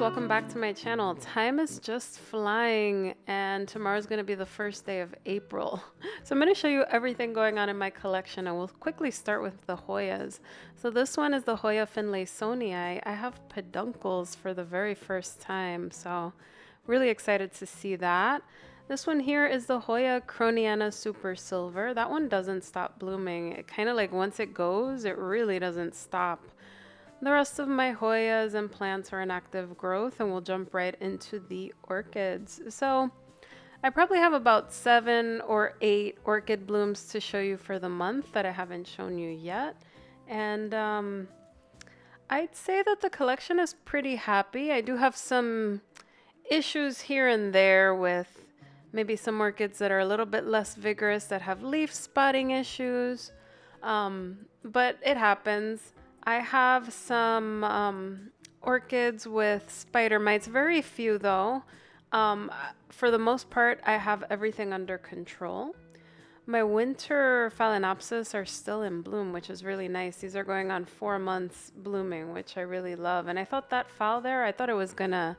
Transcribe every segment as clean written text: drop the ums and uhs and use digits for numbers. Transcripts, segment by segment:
welcome back to my channel. Time is just flying and tomorrow's going to be the first day of April. So I'm going to show you everything going on in my collection and we'll quickly start with the Hoyas. So this one is the Hoya finlaysonii. I have peduncles for the very first time, so really excited to see that. This one here is the Hoya croniana super silver. That one doesn't stop blooming. It kind of like once it goes, it really doesn't stop. The rest of my Hoyas and plants are in active growth, and we'll jump right into the orchids. So I probably have about 7 or 8 orchid blooms to show you for the month that I haven't shown you yet. And I'd say that the collection is pretty happy. I do have some issues here and there with maybe some orchids that are a little bit less vigorous that have leaf spotting issues, but it happens. I have some orchids with spider mites, very few though. For the most part, I have everything under control. My winter phalaenopsis are still in bloom, which is really nice. These are going on 4 months blooming, which I really love. And I thought that phal there, I thought it was gonna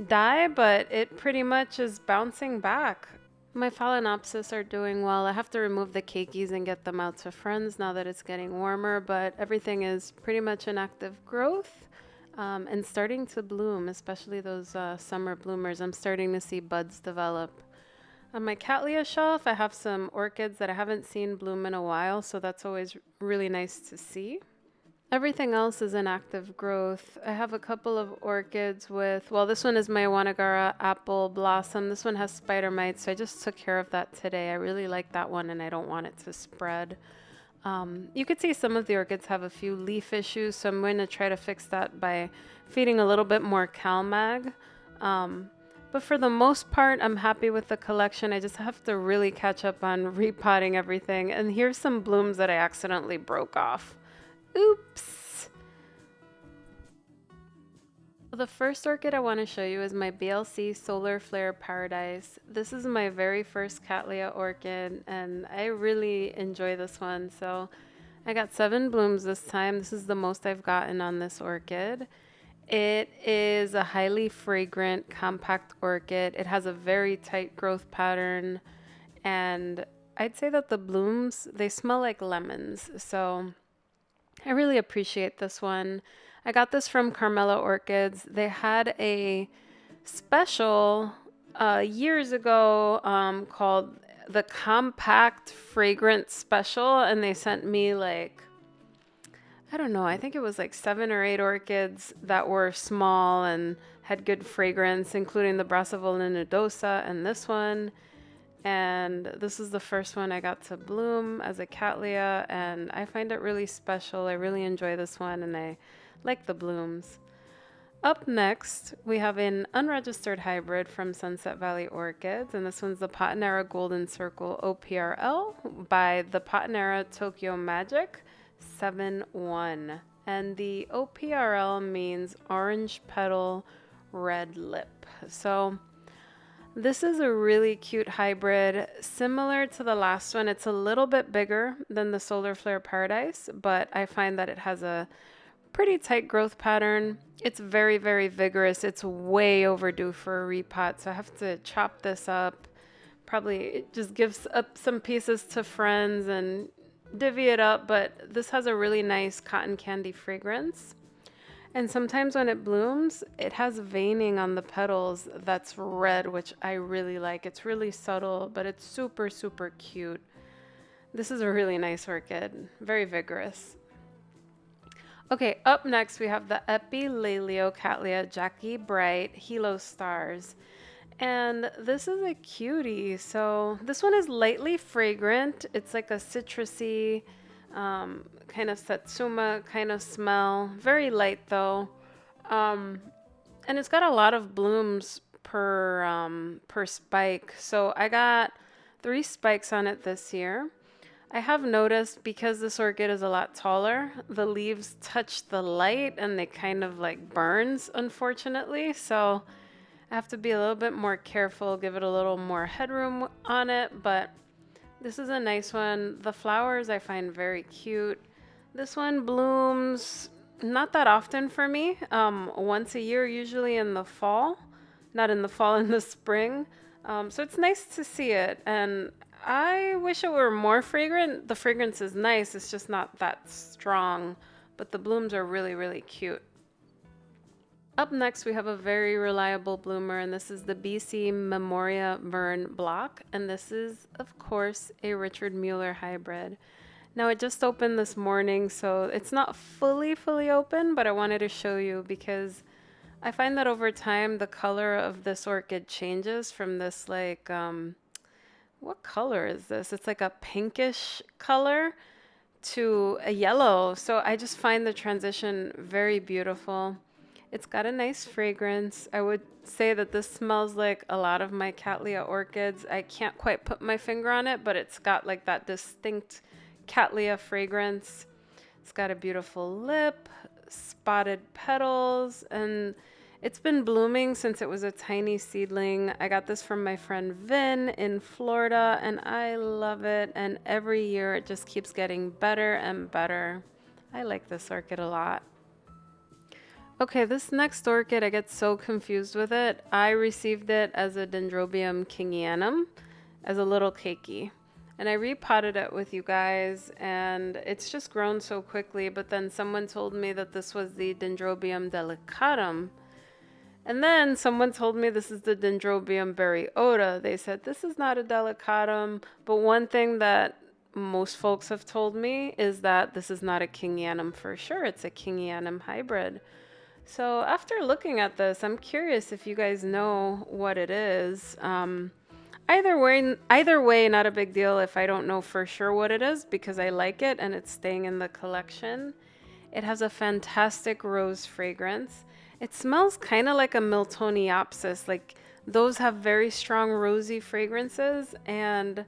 die, but it pretty much is bouncing back. My phalaenopsis are doing well. I have to remove the keikis and get them out to friends now that it's getting warmer, but everything is pretty much in active growth and starting to bloom, especially those summer bloomers. I'm starting to see buds develop. On my Cattleya shelf, I have some orchids that I haven't seen bloom in a while, so that's always really nice to see. Everything else is in active growth. I have a couple of orchids with, well, this one is my Wanagara apple blossom. This one has spider mites, so I just took care of that today. I really like that one and I don't want it to spread. You could see some of the orchids have a few leaf issues, so I'm going to try to fix that by feeding a little bit more CalMag. But for the most part, I'm happy with the collection. I just have to really catch up on repotting everything. And here's some blooms that I accidentally broke off. Oops. The first orchid I want to show you is my BLC Solar Flare Paradise. This is my very first Cattleya orchid and I really enjoy this one. So I got 7 blooms this time. This is the most I've gotten on this orchid. It is a highly fragrant, compact orchid. It has a very tight growth pattern and I'd say that the blooms, they smell like lemons. So I really appreciate this one. I got this from Carmela Orchids. They had a special years ago called the Compact Fragrant Special, and they sent me like, I don't know, I think it was like 7 or 8 orchids that were small and had good fragrance, including the Brassavola nudosa and this one. And this is the first one I got to bloom as a Cattleya, and I find it really special. I really enjoy this one, and I like the blooms. Up next, we have an unregistered hybrid from Sunset Valley Orchids, and this one's the Patinera Golden Circle OPRL by the Patinera Tokyo Magic 7-1. And the OPRL means orange petal, red lip. So this is a really cute hybrid, similar to the last one. It's a little bit bigger than the Solar Flare Paradise, but I find that it has a pretty tight growth pattern. It's very, very vigorous. It's way overdue for a repot, so I have to chop this up. Probably just give up some pieces to friends and divvy it up, but this has a really nice cotton candy fragrance. And sometimes when it blooms, it has veining on the petals that's red, which I really like. It's really subtle, but it's super, super cute. This is a really nice orchid, very vigorous. Okay, up next we have the Epilelio Cattleya Jackie Bright Hilo Stars. And this is a cutie. So this one is lightly fragrant. It's like a citrusy, kind of satsuma kind of smell. Very light though. And it's got a lot of blooms per spike. So I got 3 spikes on it this year. I have noticed because this orchid is a lot taller, the leaves touch the light and they kind of like burns, unfortunately. So I have to be a little bit more careful, give it a little more headroom on it, but this is a nice one. The flowers I find very cute. This one blooms Not that often for me. Once a year, usually in the fall. Not in the fall, in the spring. So it's nice to see it. And I wish it were more fragrant. The fragrance is nice, it's just not that strong. But the blooms are really, really cute. Up next, we have a very reliable bloomer, and this is the BC Memoria Vern Bloch. And this is, of course, a Richard Mueller hybrid. Now, it just opened this morning, so it's not fully open, but I wanted to show you because I find that over time, the color of this orchid changes from this what color is this? It's like a pinkish color to a yellow. So I just find the transition very beautiful. It's got a nice fragrance. I would say that this smells like a lot of my Cattleya orchids. I can't quite put my finger on it, but it's got like that distinct Cattleya fragrance. It's got a beautiful lip, spotted petals, and it's been blooming since it was a tiny seedling. I got this from my friend Vern in Florida, and I love it. And every year it just keeps getting better and better. I like this orchid a lot. Okay, this next orchid, I get so confused with it. I received it as a Dendrobium kingianum, as a little keiki. And I repotted it with you guys, and it's just grown so quickly. But then someone told me that this was the Dendrobium delicatum. And then someone told me this is the Dendrobium berryota. They said this is not a delicatum. But one thing that most folks have told me is that this is not a kingianum for sure. It's a kingianum hybrid. So after looking at this, I'm curious if you guys know what it is. Either way, not a big deal if I don't know for sure what it is because I like it and it's staying in the collection. It has a fantastic rose fragrance. It smells kind of like a Miltoniopsis. Like those have very strong rosy fragrances, and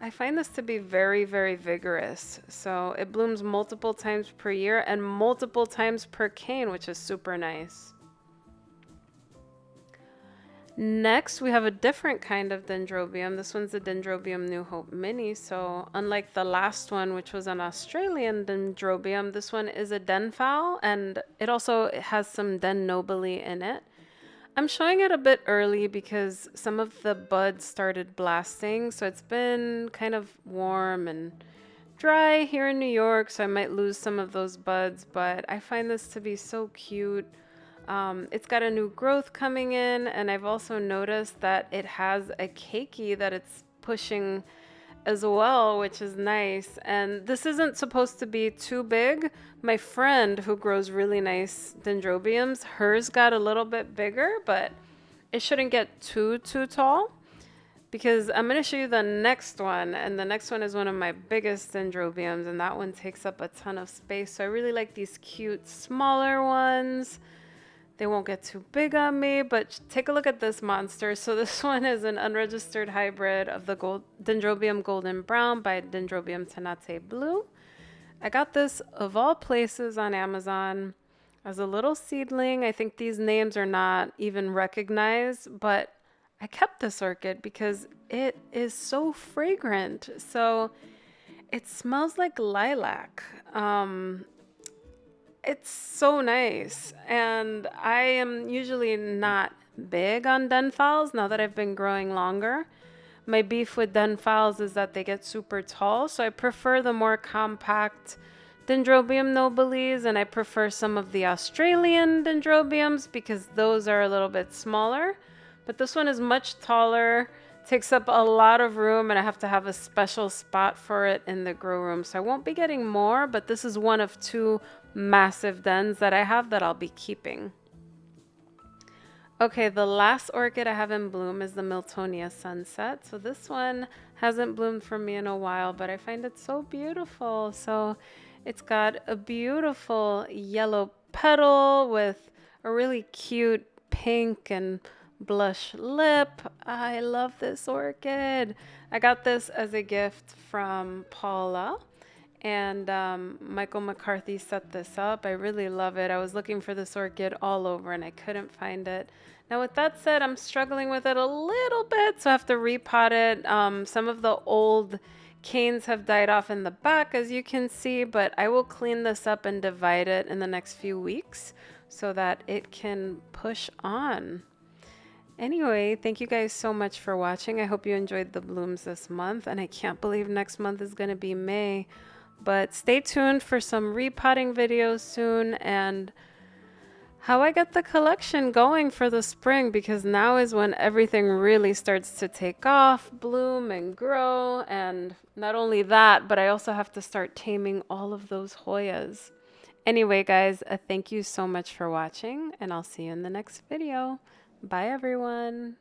I find this to be very, very vigorous. So it blooms multiple times per year and multiple times per cane, which is super nice. Next, we have a different kind of dendrobium. This one's the Dendrobium New Hope Mini. So unlike the last one, which was an Australian dendrobium, this one is a denfowl, and it also has some den nobile in it. I'm showing it a bit early because some of the buds started blasting, so it's been kind of warm and dry here in New York, so I might lose some of those buds, but I find this to be so cute. It's got a new growth coming in, and I've also noticed that it has a keiki that it's pushing as well, which is nice. And this isn't supposed to be too big. My friend who grows really nice dendrobiums, hers got a little bit bigger, but it shouldn't get too tall because I'm going to show you the next one. And the next one is one of my biggest dendrobiums, and that one takes up a ton of space. So I really like these cute smaller ones. They won't get too big on me, but take a look at this monster. So this one is an unregistered hybrid of the Dendrobium Golden Brown by Dendrobium Tenate Blue. I got this, of all places, on Amazon as a little seedling. I think these names are not even recognized, but I kept this orchid because it is so fragrant. So it smells like lilac. It's so nice, and I am usually not big on denfowls now that I've been growing longer. My beef with denfowls is that they get super tall, so I prefer the more compact Dendrobium nobiles, and I prefer some of the Australian Dendrobiums because those are a little bit smaller. But this one is much taller, takes up a lot of room, and I have to have a special spot for it in the grow room. So I won't be getting more, but this is one of two massive dens that I have that I'll be keeping. Okay, the last orchid I have in bloom is the Miltonia Sunset. So this one hasn't bloomed for me in a while, but I find it so beautiful. So it's got a beautiful yellow petal with a really cute pink and blush lip. I love this orchid. I got this as a gift from Paula, and Michael McCarthy set this up. I really love it. I was looking for this orchid all over and I couldn't find it. Now with that said, I'm struggling with it a little bit, so I have to repot it. Some of the old canes have died off in the back, as you can see, but I will clean this up and divide it in the next few weeks so that it can push on. Anyway, thank you guys so much for watching. I hope you enjoyed the blooms this month, and I can't believe next month is going to be May. But stay tuned for some repotting videos soon and how I get the collection going for the spring, because now is when everything really starts to take off, bloom and grow. And not only that, but I also have to start taming all of those Hoyas. Anyway, guys, thank you so much for watching, and I'll see you in the next video. Bye, everyone.